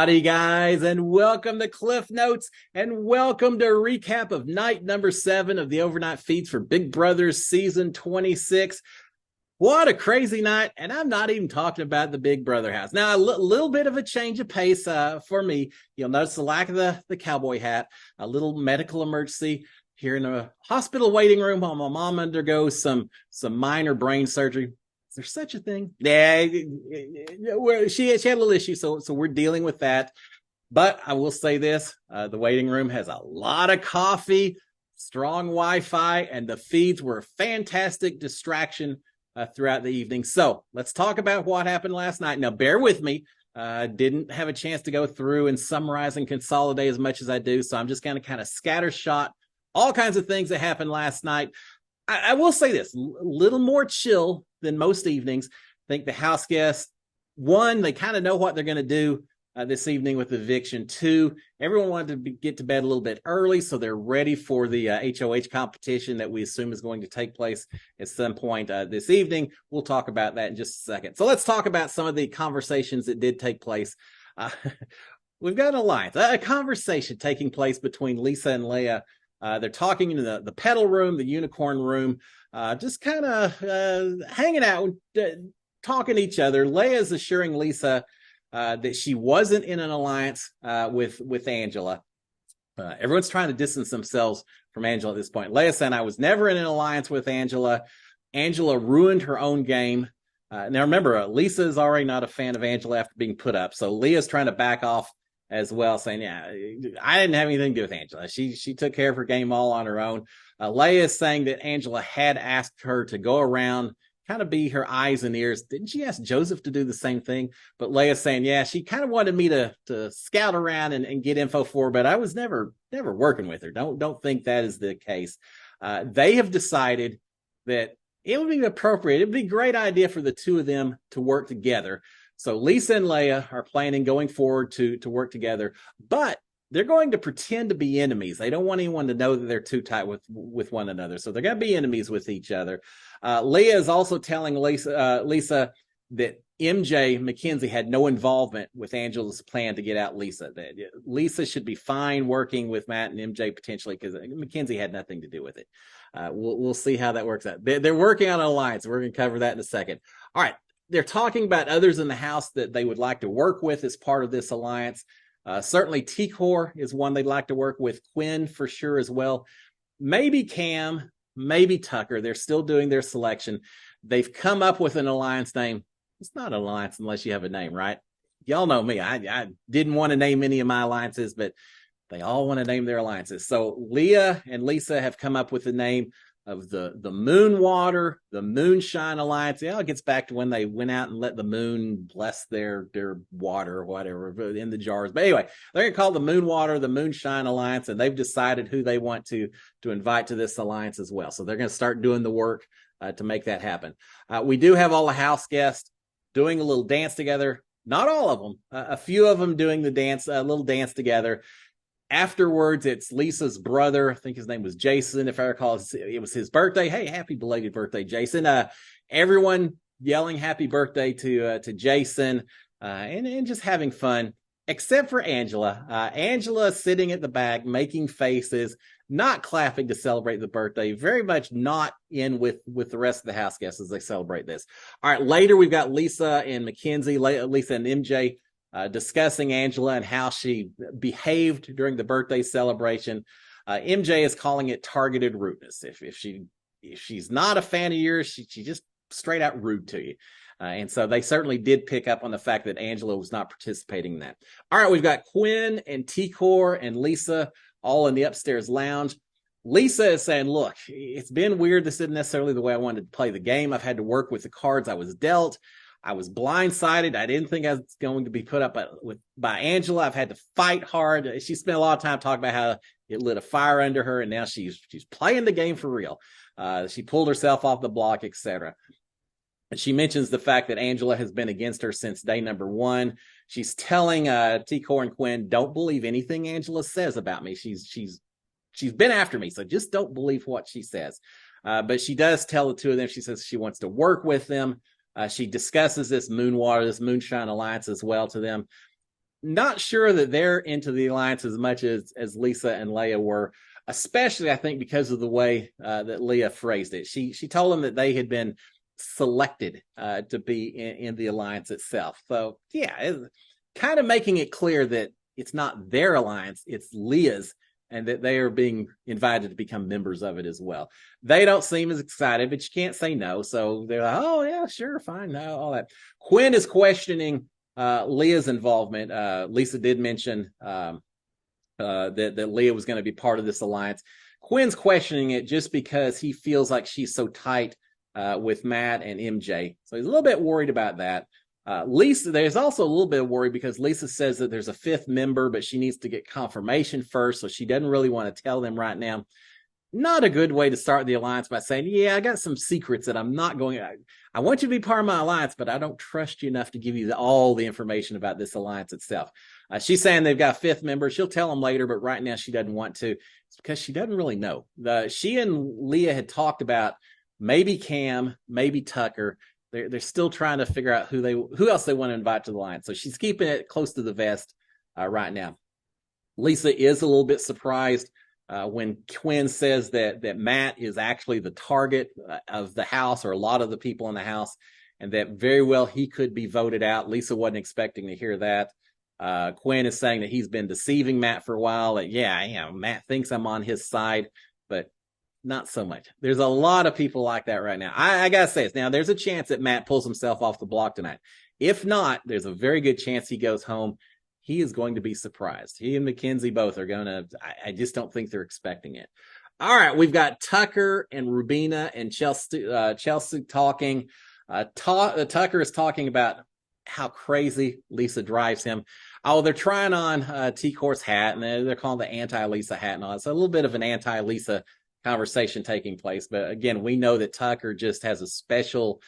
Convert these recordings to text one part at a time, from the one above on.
Howdy, guys, and welcome to Cliff Notes, and welcome to a recap of night number 7 of the overnight feeds for Big Brothers season 26. What a crazy night, and I'm not even talking about the Big Brother house. Now, a little bit of a change of pace for me. You'll notice the lack of the cowboy hat, a little medical emergency here in a hospital waiting room while my mom undergoes some minor brain surgery. Is there such a thing? Yeah, she had a little issue, so we're dealing with that. But I will say this, the waiting room has a lot of coffee, strong Wi-Fi, and the feeds were a fantastic distraction throughout the evening. So let's talk about what happened last night. Now, bear with me. Didn't have a chance to go through and summarize and consolidate as much as I do, so I'm just going to kind of scattershot all kinds of things that happened last night. I will say this, a little more chill than most evenings. I think the house guests, one, they kind of know what they're going to do this evening with Eviction. Two, everyone wanted to get to bed a little bit early, so they're ready for the HOH competition that we assume is going to take place at some point this evening. We'll talk about that in just a second. So let's talk about some of the conversations that did take place. We've got an alliance, a conversation taking place between Lisa and Leah. They're talking in the pedal room, the unicorn room, just kind of hanging out, talking to each other. Leia's assuring Lisa that she wasn't in an alliance with Angela. Everyone's trying to distance themselves from Angela at this point. Leia saying, I was never in an alliance with Angela. Angela ruined her own game. Now, remember, Lisa is already not a fan of Angela after being put up. So Leah's trying to back off as well, saying, yeah, I didn't have anything to do with Angela. She took care of her game all on her own. Leia is saying that Angela had asked her to go around, kind of be her eyes and ears. Didn't she ask Joseph to do the same thing? But Leia's saying, yeah, she kind of wanted me to scout around and get info for her, but I was never working with her. Don't think that is the case. They have decided that it would be appropriate. It would be a great idea for the two of them to work together. So Lisa and Leia are planning going forward to work together, but they're going to pretend to be enemies. They don't want anyone to know that they're too tight with one another. So they're going to be enemies with each other. Leah is also telling Lisa that MJ Mackenzie had no involvement with Angela's plan to get out Lisa. That Lisa should be fine working with Matt and MJ potentially because Mackenzie had nothing to do with it. We'll see how that works out. They're working on an alliance. We're going to cover that in a second. All right. They're talking about others in the house that they would like to work with as part of this alliance. Certainly T-Core is one they'd like to work with. Quinn for sure as well. Maybe Cam, maybe Tucker. They're still doing their selection. They've come up with an alliance name. It's not an alliance unless you have a name, right? Y'all know me. I didn't want to name any of my alliances, but they all want to name their alliances. So Leah and Lisa have come up with the name of the Moonwater, the Moonshine Alliance. Yeah, it gets back to when they went out and let the moon bless their water or whatever in the jars. But anyway, they're going to call the Moonwater, the Moonshine Alliance, and they've decided who they want to invite to this alliance as well. So they're going to start doing the work to make that happen. We do have all the house guests doing a little dance together. Not all of them, a few of them doing the dance, a little dance together. Afterwards, it's Lisa's brother. I think his name was Jason, if I recall. It was his birthday. Hey, happy belated birthday, Jason. Everyone yelling happy birthday to Jason and just having fun, except for Angela. Angela sitting at the back, making faces, not clapping to celebrate the birthday, very much not in with the rest of the house guests as they celebrate this. All right, later we've got Lisa and Mackenzie, Lisa and MJ, discussing Angela and how she behaved during the birthday celebration. MJ is calling it targeted rudeness. If she's not a fan of yours, she just straight out rude to you. And so they certainly did pick up on the fact that Angela was not participating in that. All right, we've got Quinn and T-Core and Lisa all in the upstairs lounge. Lisa is saying, look, it's been weird. This isn't necessarily the way I wanted to play the game. I've had to work with the cards I was dealt. I was blindsided. I didn't think I was going to be put up by Angela. I've had to fight hard. She spent a lot of time talking about how it lit a fire under her, and now she's playing the game for real. She pulled herself off the block, etc. And she mentions the fact that Angela has been against her since day number 1. She's telling T-Core and Quinn, don't believe anything Angela says about me. She's been after me, so just don't believe what she says. But she does tell the two of them, she says she wants to work with them. She discusses this Moonwater, this Moonshine Alliance as well to them. not sure that they're into the alliance as much as Lisa and Leah were, especially I think because of the way that Leah phrased it. She told them that they had been selected to be in the alliance itself. So yeah, kind of making it clear that it's not their alliance, it's Leah's, and that they are being invited to become members of it as well. They don't seem as excited, but you can't say no. So they're like, oh yeah, sure, fine, no, all that. Quinn is questioning Leah's involvement. Lisa did mention that Leah was going to be part of this alliance. Quinn's questioning it just because he feels like she's so tight with Matt and MJ. So he's a little bit worried about that. Lisa, there's also a little bit of worry because Lisa says that there's a fifth member, but she needs to get confirmation first. So she doesn't really want to tell them right now. Not a good way to start the alliance by saying, yeah, I got some secrets that I'm not going to, I want you to be part of my alliance, but I don't trust you enough to give you all the information about this alliance itself. She's saying they've got a fifth member. She'll tell them later, but right now she doesn't want to. It's because she doesn't really know. She and Leah had talked about maybe Cam, maybe Tucker. They're still trying to figure out who else they want to invite to the alliance. So she's keeping it close to the vest right now. Lisa is a little bit surprised when Quinn says that Matt is actually the target of the house, or a lot of the people in the house, and that very well he could be voted out. Lisa wasn't expecting to hear that. Quinn is saying that he's been deceiving Matt for a while. That, yeah, Matt thinks I'm on his side, but not so much. There's a lot of people like that right now. I got to say this. Now, there's a chance that Matt pulls himself off the block tonight. If not, there's a very good chance he goes home. He is going to be surprised. He and Mackenzie both are going to, I just don't think they're expecting it. All right, we've got Tucker and Rubina and Chelsea talking. Tucker is talking about how crazy Lisa drives him. Oh, they're trying on T-Court's hat, and they're calling the anti-Lisa hat and all. It's a little bit of an anti-Lisa conversation taking place. But again, we know that Tucker just has a special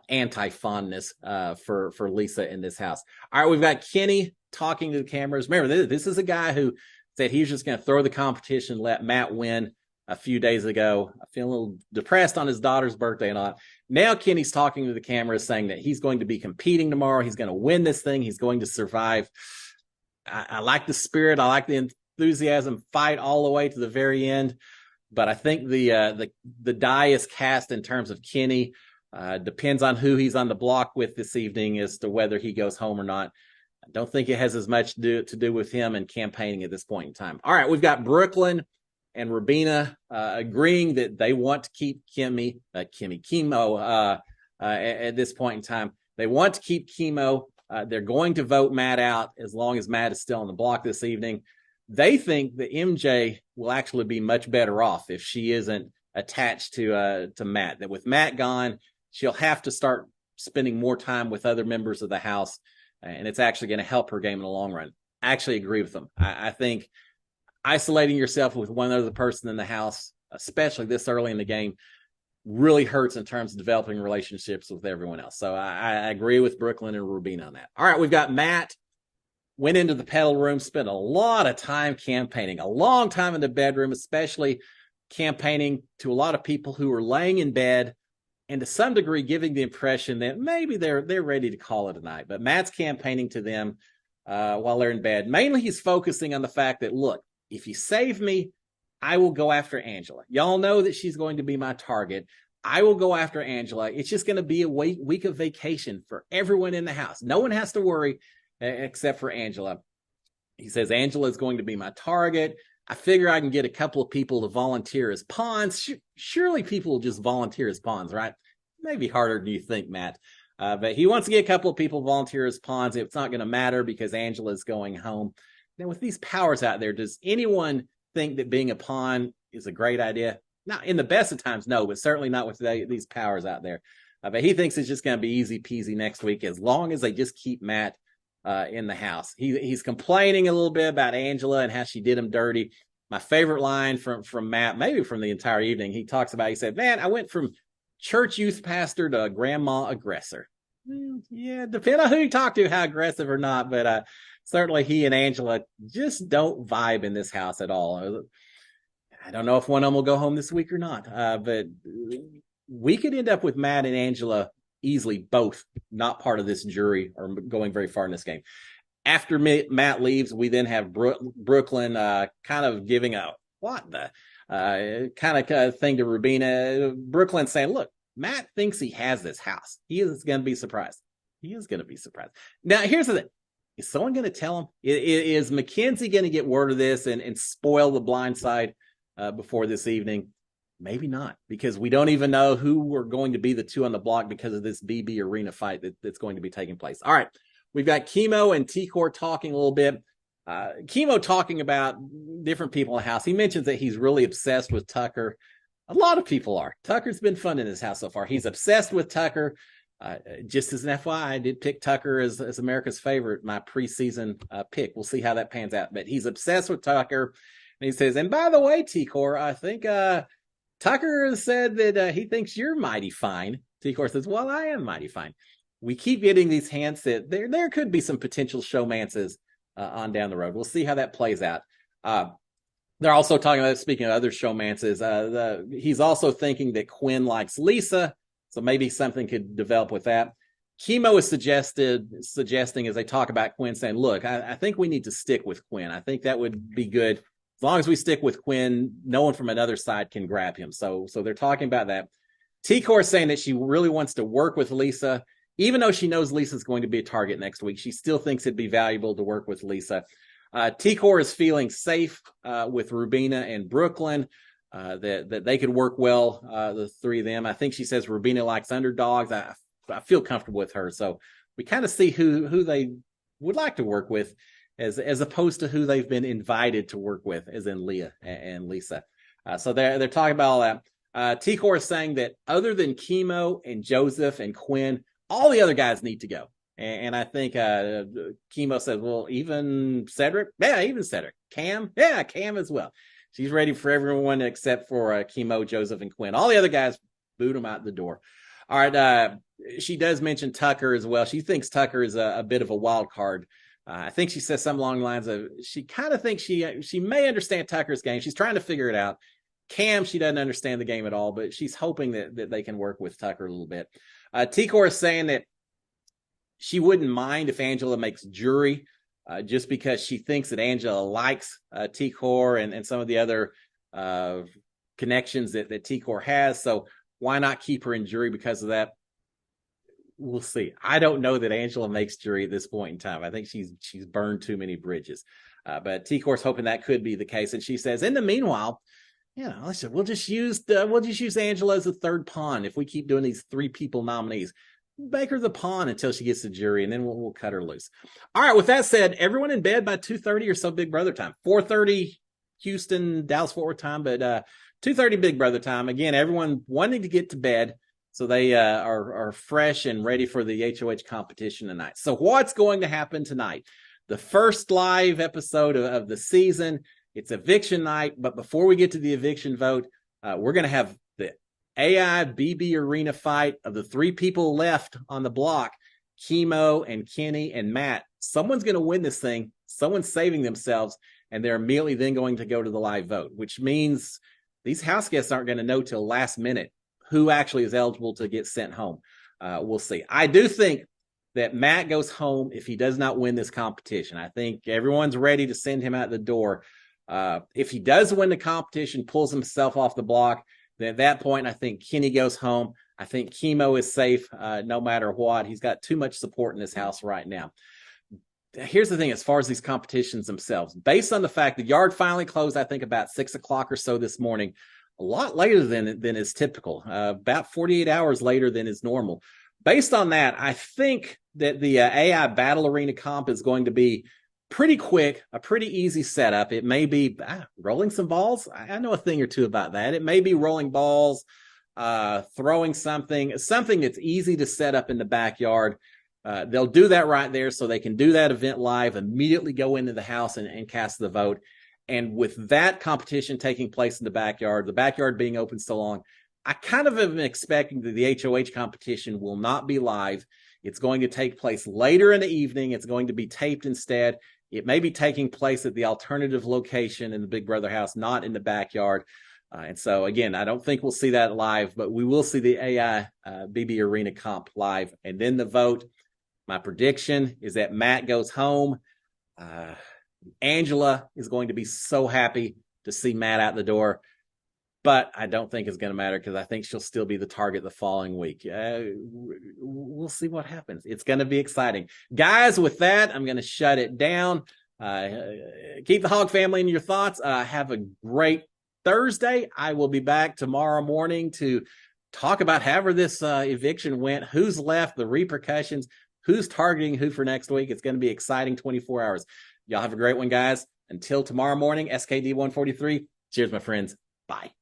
anti-fondness for Lisa in this house. All right, we've got Kenny talking to the cameras. Remember, this is a guy who said he was just going to throw the competition, let Matt win a few days ago. I feel a little depressed on his daughter's birthday and all. Now Kenny's talking to the cameras saying that he's going to be competing tomorrow. He's going to win this thing. He's going to survive. I like the spirit. I like the enthusiasm, fight all the way to the very end. But I think the die is cast in terms of Kenny. Depends on who he's on the block with this evening as to whether he goes home or not. I don't think it has as much to do with him and campaigning at this point in time. All right, we've got Brooklyn and Rubina agreeing that they want to keep Chemo at this point in time. They want to keep Chemo. They're going to vote Matt out as long as Matt is still on the block this evening. They think that MJ will actually be much better off if she isn't attached to Matt. That with Matt gone, she'll have to start spending more time with other members of the house, and it's actually going to help her game in the long run. I actually agree with them. I think isolating yourself with one other person in the house, especially this early in the game, really hurts in terms of developing relationships with everyone else. So I agree with Brooklyn and Rubina on that. All right, we've got Matt. Went into the pedal room, spent a lot of time campaigning, a long time in the bedroom, especially campaigning to a lot of people who are laying in bed, and to some degree giving the impression that maybe they're ready to call it a night. But Matt's campaigning to them while they're in bed. Mainly he's focusing on the fact that, look, if you save me, I will go after Angela. Y'all know that she's going to be my target. I will go after Angela. It's just going to be a week of vacation for everyone in the house. No one has to worry except for Angela. He says, Angela is going to be my target. I figure I can get a couple of people to volunteer as pawns. Surely people will just volunteer as pawns, right? Maybe harder than you think, Matt. But he wants to get a couple of people to volunteer as pawns. It's not going to matter because Angela's going home. Now, with these powers out there, does anyone think that being a pawn is a great idea? Not in the best of times, no, but certainly not with these powers out there. But he thinks it's just going to be easy peasy next week as long as they just keep Matt in the house. He's complaining a little bit about Angela and how she did him dirty. My favorite line from Matt, maybe from the entire evening, he said, man, I went from church youth pastor to grandma aggressor. Yeah, depending on who you talk to, how aggressive or not, but certainly he and Angela just don't vibe in this house at all. I don't know if one of them will go home this week or not, but we could end up with Matt and Angela easily both not part of this jury or going very far in this game. After Matt leaves, we then have Brooklyn kind of giving a what the kind of thing to Rubina. Brooklyn saying, look, Matt thinks he has this house. He is going to be surprised. He is going to be surprised. Now, here's the thing. Is someone going to tell him? Is Mackenzie going to get word of this and spoil the blind side before this evening? Maybe not, because we don't even know who are going to be the two on the block because of this BB arena fight that's going to be taking place. All right. We've got Chemo and T-Core talking a little bit. Chemo talking about different people in the house. He mentions that he's really obsessed with Tucker. A lot of people are. Tucker's been fun in his house so far. He's obsessed with Tucker. Just as an FYI, I did pick Tucker as America's favorite, my preseason pick. We'll see how that pans out. But he's obsessed with Tucker. And he says, and by the way, T-Core, I think Tucker said that he thinks you're mighty fine. T-Core says, well, I am mighty fine. We keep getting these hints that there could be some potential showmances on down the road. We'll see how that plays out. They're also talking about, speaking of other showmances, he's also thinking that Quinn likes Lisa, so maybe something could develop with that. Chemo is suggesting as they talk about Quinn, saying, look, I think we need to stick with Quinn. I think that would be good. As long as we stick with Quinn, no one from another side can grab him. So they're talking about that. T-Core is saying that she really wants to work with Lisa. Even though she knows Lisa's going to be a target next week, she still thinks it'd be valuable to work with Lisa. T-Core is feeling safe with Rubina and Brooklyn, that they could work well, the three of them. I think she says Rubina likes underdogs. I feel comfortable with her. So we kind of see who they would like to work with as opposed to who they've been invited to work with, as in Leah and Lisa. So they're talking about all that. T-Core is saying that other than Chemo and Joseph and Quinn, all the other guys need to go. And I think Chemo says, well, even Cedric? Yeah, even Cedric. Cam? Yeah, Cam as well. She's ready for everyone except for Chemo, Joseph, and Quinn. All the other guys, boot them out the door. All right, she does mention Tucker as well. She thinks Tucker is a bit of a wild card. I think she says something along the lines of, she kind of thinks she may understand Tucker's game. She's trying to figure it out. Cam, she doesn't understand the game at all, but she's hoping that they can work with Tucker a little bit. T-Core is saying that she wouldn't mind if Angela makes jury, just because she thinks that Angela likes T-Core and some of the other connections that T-Core has. So why not keep her in jury because of that? We'll see. I don't know that Angela makes jury at this point in time. I think she's burned too many bridges. But T-Core's hoping that could be the case. And she says, in the meanwhile, listen, we'll just use Angela as a third pawn. If we keep doing these three people nominees, make her the pawn until she gets the jury, and then we'll cut her loose. All right. With that said, everyone in bed by 2:30 or so Big Brother time. 4:30 Houston, Dallas Fort Worth time, but 2:30 Big Brother time. Again, everyone wanting to get to bed so they are fresh and ready for the HOH competition tonight. So what's going to happen tonight? The first live episode of the season. It's eviction night, but before we get to the eviction vote, we're going to have the AI BB arena fight of the three people left on the block, Chemo and Kenny and Matt. Someone's going to win this thing. Someone's saving themselves, and they're immediately then going to go to the live vote, which means these house guests aren't going to know till last minute who actually is eligible to get sent home. We'll see. I do think that Matt goes home if he does not win this competition. I think everyone's ready to send him out the door. If he does win the competition, pulls himself off the block, then at that point, I think Kenny goes home. I think Chemo is safe no matter what. He's got too much support in this house right now. Here's the thing, as far as these competitions themselves, based on the fact the yard finally closed, I think about 6 o'clock or so this morning, a lot later than is typical, about 48 hours later than is normal. Based on that, I think that the AI Battle Arena comp is going to be pretty quick, a pretty easy setup. It may be rolling some balls. I know a thing or two about that. It may be rolling balls, throwing something that's easy to set up in the backyard. They'll do that right there so they can do that event live, immediately go into the house and cast the vote. And with that competition taking place in the backyard being open so long, I kind of am expecting that the HOH competition will not be live. It's going to take place later in the evening. It's going to be taped instead. It may be taking place at the alternative location in the Big Brother house, not in the backyard. And so, again, I don't think we'll see that live, but we will see the AI BB Arena comp live. And then the vote, my prediction is that Matt goes home. Angela is going to be so happy to see Matt out the door, but I don't think it's going to matter because I think she'll still be the target the following week. We'll see what happens. It's going to be exciting. Guys, with that, I'm going to shut it down. Keep the Hog family in your thoughts. Have a great Thursday. I will be back tomorrow morning to talk about however this eviction went, who's left, the repercussions, who's targeting who for next week. It's going to be exciting 24 hours. Y'all have a great one, guys. Until tomorrow morning, SKD 143. Cheers, my friends. Bye.